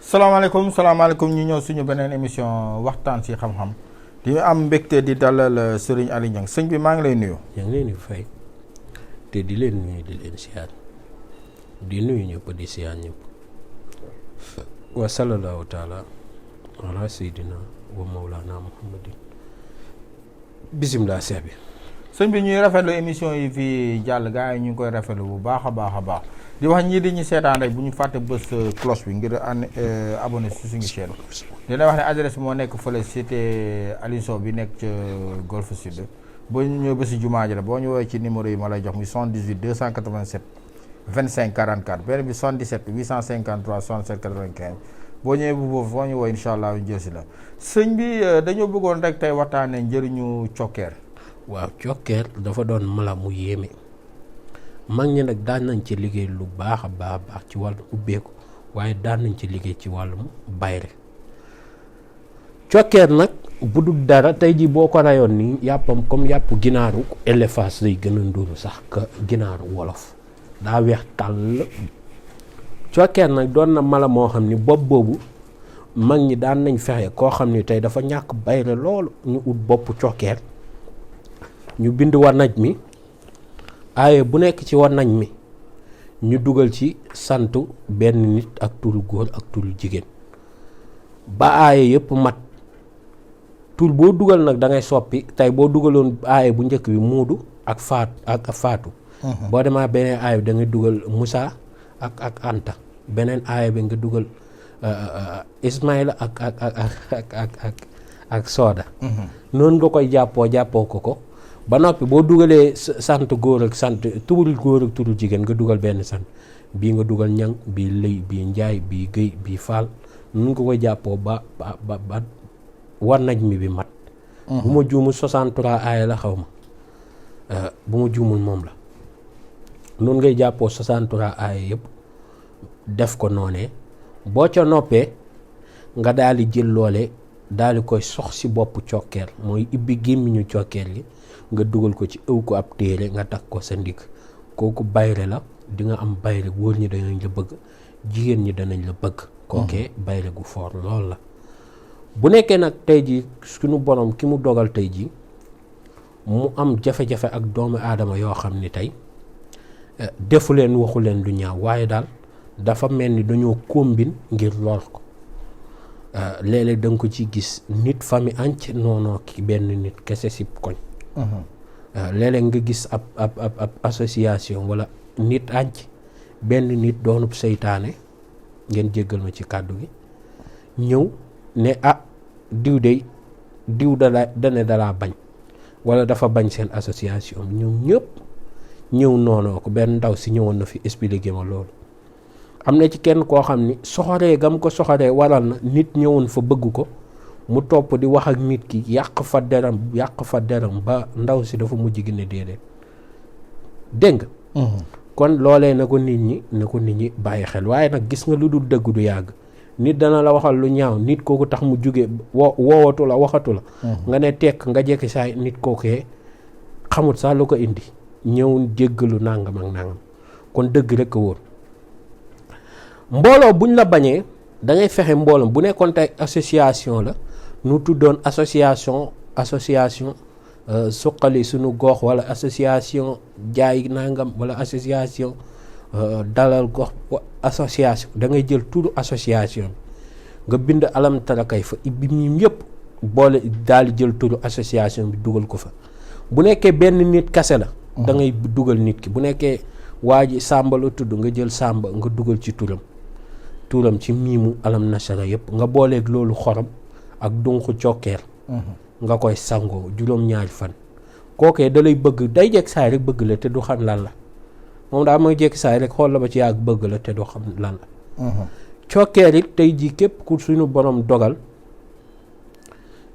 salaamaaleykum ñu ñëw suñu beneen émission waxtaan ci xam-xam di am mbégte di dalal Serigne Aly Niang sëñ bi maa ngi lay nuyu. yaa ngi leen di fay te di leen nuyu di leen siyaar di nuyu ñëpp di siyaar ñëpp wa sallallahu taala ala sayyidina wa mawlana muhammadin bisimilah seex bi. sëñ bi ñuy rafetlu émission yi fii jàll gars yi ñu ngi koy rafetlu bu baax a baax di wax ñii di ñu seetaan rek bu ñu fàtte bës cloche bi ngir abonné si suñu chaîne di la wax ne adresse moo nekk fële cité Aliou Sow bi nekk ca Golf Sud boo ñu ñëwee ba si jumaa ji la boo ñu woowee ci numéro yi ma lay jox muy 78 287 25 44 benn bi 77 853 67 95 boo ñëwee bu foofu foo ñu woo incha allah ñu jël si la sëñ bi dañoo bëggoon rek tey waxtaanee njëriñu cokkeer. waaw cokkeer dafa doon mala mu yéeme mag ñi nag daan nañ ci liggéey lu baax a baax ci wàllu ubbeeku waaye daan nañ ci liggéey ci wàllum bayre cokkeer nag bu dul dara tey ji boo ko rayoon nii yàppam comme yàpp ginaaru élevage lay gën a nduru sax ka ginaaru wolof daa weex tàll. cokkeer nag doon na mala moo xam ni bopp boobu mag ñi daan nañ fexe koo xam ni tey dafa ñàkk bayre loolu ñu ut bopp cokkeer ñu bind war naj mi aaye bu nekk ci war nañ mi ñu dugal ci santu benn nit ak turu góor ak turu jigéen ba aaye yëpp mat tur boo dugal nag da ngay soppi tey boo dugaloon aaye bu njëkk bi muudu ak faatu boo demaa beneen aaye bi da ngay dugal Moussa ak Anta beneen aaye bi nga dugal Ismaïla ak Soda noonu nga koy jàppoo ko ba noppi boo dugalee sant góor ak sant turu góor ak turu jigéen nga dugal benn sant bii nga dugal ñang bii lëy bii njaay bii gëy bii faal nun nga koy jàppoo ba war nañ mi bi mat bu ma juumul 63 aaya la xaw ma bu ma juumul moom la nun ngay jàppoo 63 aaya yëpp def ko noonee boo ca noppee nga daal di jël loole daal di koy sox si boppu cokkeer mooy ibbi gémmiñu cokkeer gi nga dugal ko ci ëw ko ab téere nga takk ko sa ndigg kooku bayre la di nga am bayre góor ñi danañ la bëgg jigéen ñi danañ la bëgg kookee bayre gu foor lool la bu nekkee nag tey ji suñu borom ki mu dogal tey ji mu am jafe-jafe ak doomu aadama yoo xam ni tey defu leen waxu leen lu ñaaw waaye daal dafa mel ni dañoo combine ngir lor ko léeg-léeg da nga ko ci gis nit famille entière noonoo ki benn nit kese si koñ léeg-léeg nga gis ab association wala nit ànc benn nit doonub seytaane ngeen jéggal ma ci kàddu gi ñëw ne diw dane dalaa bañ wala dafa bañ seen association ñoom ñëpp ñëw noonoo ko benn ndaw si ñëwoon na fi expliqué ma loolu am na ci kenn koo xam ni soxoree gam ko soxoree waral na nit ñëwoon fa bëgg ko mu topp di wax ak nit ki yàq fa deram ba ndaw si dafa mujj gi ne déedéet dégg nga kon loolee na ko nit ñi bàyyi xel waaye nag gis nga lu dul dëgg du yàgg nit dana la waxal lu ñaaw nit kooku tax mu jóge woowatu la waxatu la nga ne tekk nga jekki saay nit kookee xamut sax lu ko indi ñëw jéggalu nangam ak nangam kon dëgg rek a wóor mbooloo buñ la bañee da ngay fexe mbooloom bu nekkoon tey association la nu tuddoon association suqali suñu gox wala association jaay nangam wala association dalal gox association da ngay jël turu association nga bind alam tarakay fa ibbi miim yëpp boole daal di jël turu association bi dugal ko fa bu nekkee benn nit kase la da ngay dugal nit ki bu nekkee waa ji Sàmba la tudd nga jël Sàmba nga dugal ci turam ci miimu alam nasara yëpp nga booleeg loolu xorom ak dunqu cokkeer nga koy sangoo juróom-ñaari fan kookee da lay bëgg day jeg saay rek bëgg la te du xam lan la moom daa mooy jékki saay rek xool la ba ci yàgg bëgg la te doo xam lan la. cokkeer it tey jii képp ku suñu borom dogal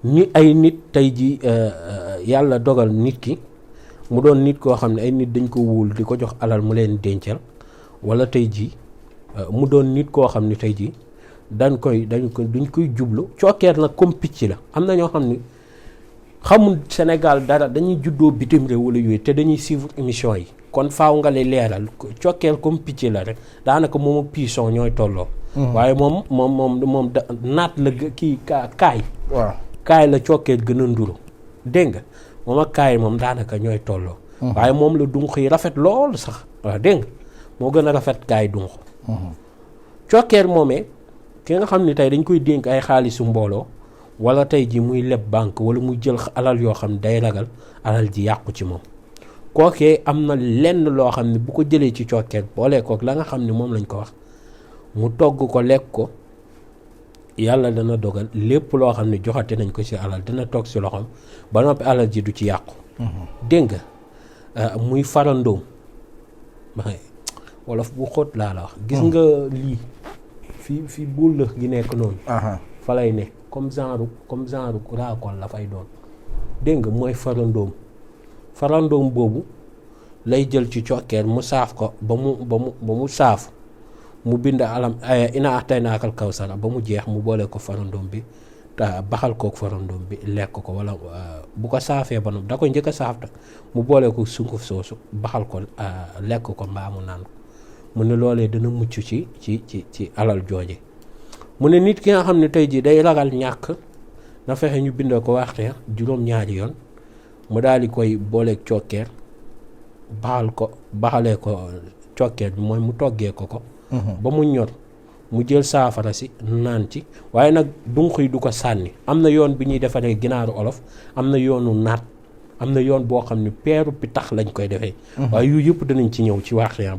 ni ay nit tey jii yàlla dogal nit ki mu doon nit koo xam ne ay nit dañ ko wóolu di ko jox alal mu leen dencal wala tey jii mu doon nit koo xam ne tey jii duñ koy jublu. cokkeer nag comme picc la am na ñoo xam ne xamul Sénégal dara dañuy juddoo bitim réew wala yooyu te dañuy suivre émission yi kon faaw nga lay leeral cokkeer comme picc la rek daanaka moom ak pisson ñooy tolloo. waaye moom naat la kii kaay. waaw kaay la cokkeer gën a nduru dégg nga moom ak kaay moom daanaka ñooy tolloo. waaye moom la dunq yi rafet lool sax waaw dégg nga moo gën a rafet kaay dunq. cokkeer moomee ki nga xam ne tey dañ koy dénk ay xaalisu mbooloo wala tey ji muy leb banque wala muy jël alal yoo xam ne day ragal alal ji yàqu ci moom kookee am na lenn loo xam ne bu ko jëlee ci cokkeer boole kook la nga xam ne moom lañ ko wax mu togg ko lekk ko yàlla dana dogal lépp loo xam ne joxate nañ ko ci alal dina toog ci loxoom ba noppi alal ji du ci yàqu. dégg nga muy farandoom wolof bu xóot laa la wax. gis nga lii fii buul la gi nekk noonu. fa lay ne comme genre raakol la fay doon dégg nga mooy farandoom boobu lay jël ci cokkeer mu saaf ko ba mu saaf mu bind alam ina ataynaakal kawsara ba mu jeex mu boole ko farandoom bi te baxal kook farandoom bi lekk ko wala bu ko saafee ba da koy njëkk a saaf mu boole ko sunguf soosu baxal ko lekk ko mbaa mu naan ko mu ne loolee dana mucc ci alal jooje. mu ne nit ki nga xam ne tey jii day ragal ñàkk na fexe ñu bindoo ko waxtee juróom-ñaari yoon mu daal di koy booleeg cokkeer baxalee ko cokkeer bi mooy mu toggee ko ba mu ñor mu jël saafara si naan ci waaye nag dunq yi du ko sànni am na yoon bi ñuy defaree ginaaru olof am na yoonu naat am na yoon boo xam ne peeru pitax lañ koy defee waaye yu yëpp danañ ci ñëw ci waxtee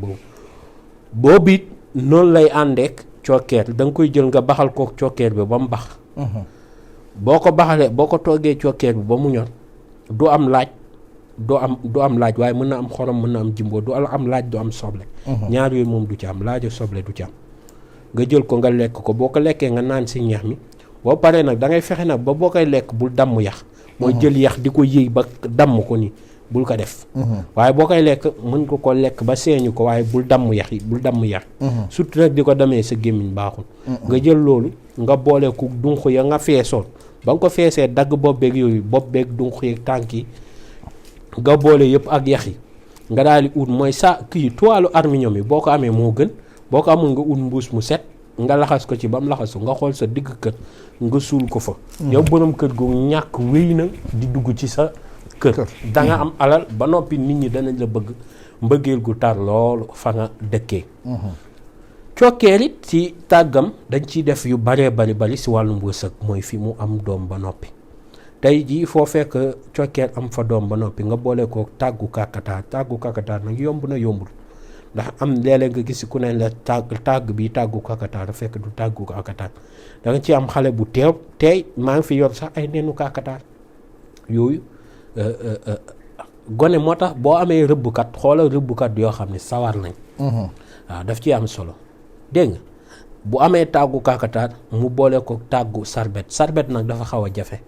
boobu it noonu lay àndeek cokkeer da nga koy jël nga baxal kook cokkeer bi ba mu bax boo ko baxalee boo ko toggee cokkeer bi ba mu ñor du am laaj waaye mën na am xorom mën na am jimbo du am laaj du am soble. ñaar yooyu moom du ci am laaj soble du ci am nga jël ko nga lekk ko boo ko lekkee nga naan si ñeex mi boo paree nag da ngay fexe nag ba boo koy lekk bul damm yax mooy jël yax di ko yëy ba damm ko ni bul ko def waaye boo koy lekk mën nga ko lekk ba seeñu ko waaye bul damm yax surtout nag di ko demee sa gémmiñ baaxul nga jël loolu nga boole ku dunq ya nga feesoon ba nga ko feesee dagg bopp beeg yooyu bopp beeg dunq yeeg tànk yi nga boole yëpp ak yax yi nga daal di ut mooy toilu arminium yi boo ko amee moo gën boo ko amul nga ut mbuus mu set nga laxas ko ci ba mu laxasu nga xool sa digg kër nga suul ko fa yow borom kër gu ñàkk wéy na di dugg ci sa kër da nga am alal ba noppi nit ñi danañ la bëgg mbëggeel gu tar loolu fa nga dëkkee cokkeer it ci tàggam dañ ciy def yu bari si wàllum wërsëg mooy fi mu am doom ba noppi tey jii foo fekk cokkeer am fa doom ba noppi nga boole ko tàggu kakataar nag yomb na yombul ndax am léeg-léeg nga gis ku ne la tàgg bi tàggu kakataar fekk du tàggu kakataar da nga ci am xale bu teey maa ngi fi yor sax ay nenu kakataar yooyu gone moo tax boo amee rëbbkat xoolal rëbbkat yoo xam ne sawar nañ waaw daf ci am solo dégg nga bu amee tàggu kakataar mu boole ko tàggu sarbet nag dafa xaw a jafe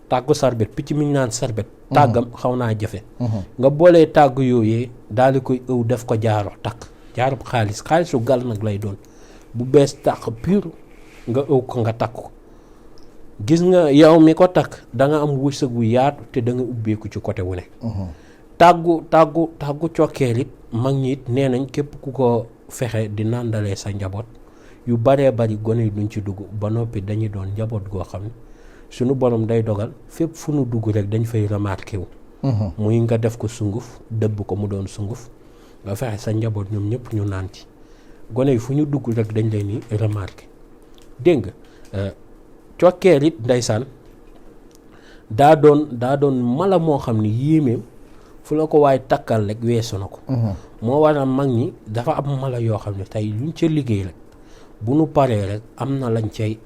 tàggu sarbet picc mi ñu naan sarbet tàggam xaw naa jafe nga boolee tàggu yooyee daal di koy ëw def ko jaaro takk jaaro xaalisu gal nag lay doon bu bees tàq pur nga ëw ko nga takk ko gis nga yow mi ko takk da nga am wërsëg wu yaatu te da nga ubbeeku ci côté wu ne tàggu cokkeer it mag ñi it nee nañ képp ku ko fexe di nàndalee sa njaboot yu baree bari gone yi duñ ci dugg ba noppi dañuy doon njaboot goo xam ne suñu borom day dogal fépp fu nu dugg rek dañ fay remarqué wu muy nga def ko sunguf dëbb ko mu doon sunguf nga fexe sa njaboot ñoom ñëpp ñu naan ci gone yi fu ñu dugg rek dañ leen ni remarqué dégg nga cokkeer it ndeysaan daa doon mala moo xam ne yéemeem fu la ko waaye takkal rek weesu na ko moo waral mag ñi dafa am mala yoo xam ne tey luñ ca liggéey rek bu nu paree rek am na lañ cay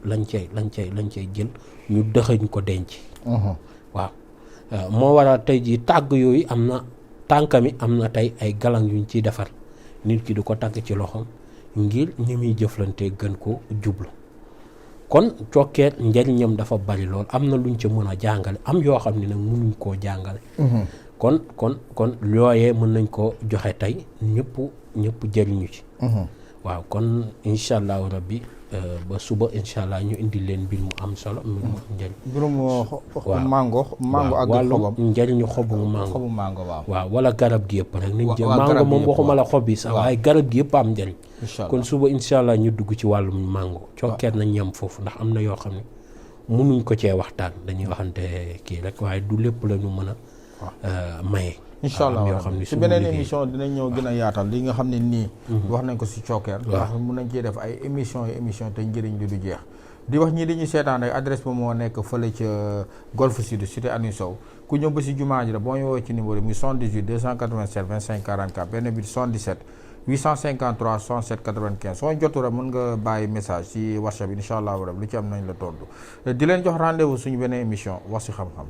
jël ñu dëxëñ ko denc waaw moo waral tey jii tàgg yooyu am na tànkami am na tey ay galang yuñ ciy defar nit ki du ko takk ci loxoom ngir ñi muy jëflante gën ko jublu kon cokkeer njariñam dafa bari lool am na luñ ca mën a jàngale am yoo xam ne nag mënuñ koo jàngale kon yooyee mën nañ ko joxe tey ñëpp jëriñu ci waaw kon incha allahu rabbi ba suba incha allah ñu indi leen mbir mu am solo mbir mu am njëriñ mbirum mango ak wàllum njëriñu xobu mango waaw wala garab gi yëpp rek niñ jël mango moom waxuma la xob yi sax waaye garab gi yëpp am njëriñ kon suba incha allah ñu dugg ci wàllum mango cokkeer nañ yem foofu ndax am na yoo xam ne mënuñ ko cee waxtaan dañuy waxante kii rek waaye du lépp la ñu mën a maye incha allah yoo xam ne si beneen émission dinañ ñëw gën a yaatal li nga xam ne nii wax nañ ko si cokkeer ndax mun nañ ciy def ay émission te njëriñ li du jeex di wax ñii di ñu seetaan rek adresse ba moo nekk fële ca Golf Sud cité Aliou Sow ku ñëw ba si jumaa ji la boo ñu woowee ci numéro bi 78 287 25 44 benn bi 77 853 67 95 soo jotu rek mën nga bàyyi message si WhatsApp bi incha allah rek lu ci am nañ la tontu di leen jox rendez-vous suñu beneen émission wax si xam-xam